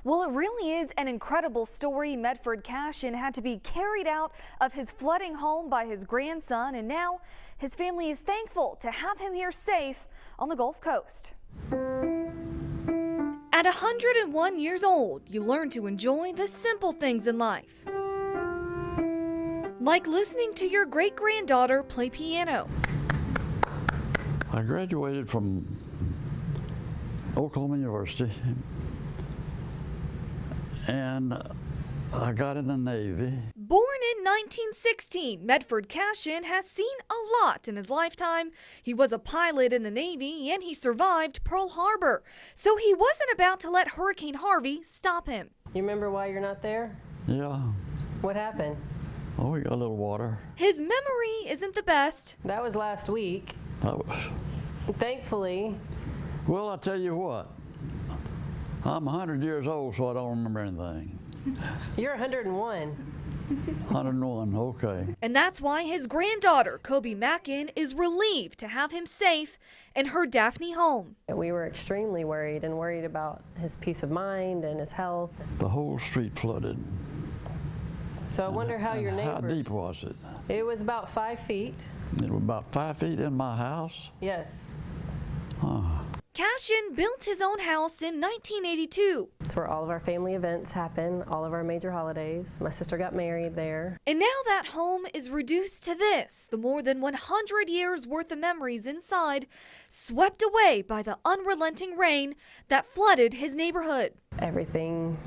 Well, it really is an incredible story. Medford Cashin had to be carried out of his flooding home by his grandson, and now his family is thankful to have him here safe on the Gulf Coast. At 101 years old, you learn to enjoy the simple things in life. Like listening to your great-granddaughter play piano. I graduated from Oklahoma University and I got in the Navy. Born in 1916, Medford Cashin has seen a lot in his lifetime. He was a pilot in the Navy and he survived Pearl Harbor. So he wasn't about to let Hurricane Harvey stop him. You remember why you're not there? Yeah. What happened? Oh, we got a little water. His memory isn't the best. That was last week. Thankfully. Well, I tell you what, I'm 100 years old, so I don't remember anything. You're 101. 101, okay. And that's why his granddaughter, Kobe Mackin, is relieved to have him safe in her Daphne home. We were extremely worried about his peace of mind and his health. The whole street flooded. So I wonder how your neighbors... How deep was it? It was about 5 feet. It was about 5 feet in my house? Yes. Huh. Cashin built his own house in 1982. It's where all of our family events happen, all of our major holidays. My sister got married there. And now that home is reduced to this, the more than 100 years worth of memories inside, swept away by the unrelenting rain that flooded his neighborhood. Everything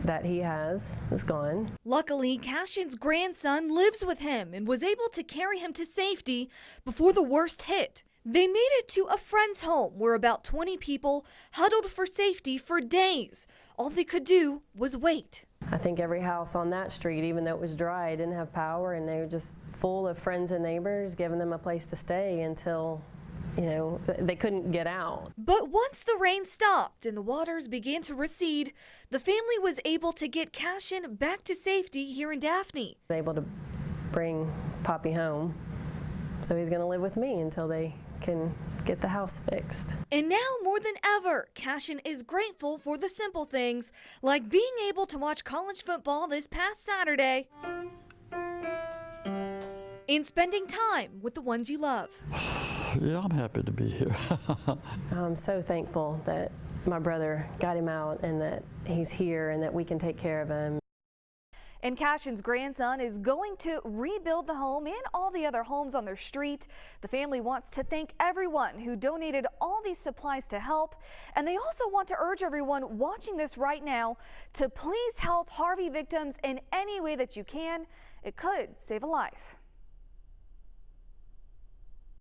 that he has is gone. Luckily, Cashin's grandson lives with him and was able to carry him to safety before the worst hit. They made it to a friend's home where about 20 people huddled for safety for days. All they could do was wait. I think every house on that street, even though it was dry, didn't have power, and they were just full of friends and neighbors, giving them a place to stay until, you know, they couldn't get out. But once the rain stopped and the waters began to recede, the family was able to get Cashin back to safety here in Daphne. Able to bring Poppy home, so he's going to live with me until they can get the house fixed. And now more than ever, Cashin is grateful for the simple things, like being able to watch college football this past Saturday and spending time with the ones you love. Yeah, I'm happy to be here. I'm so thankful that my brother got him out and that he's here and that we can take care of him. And Cashin's grandson is going to rebuild the home and all the other homes on their street. The family wants to thank everyone who donated all these supplies to help. And they also want to urge everyone watching this right now to please help Harvey victims in any way that you can. It could save a life.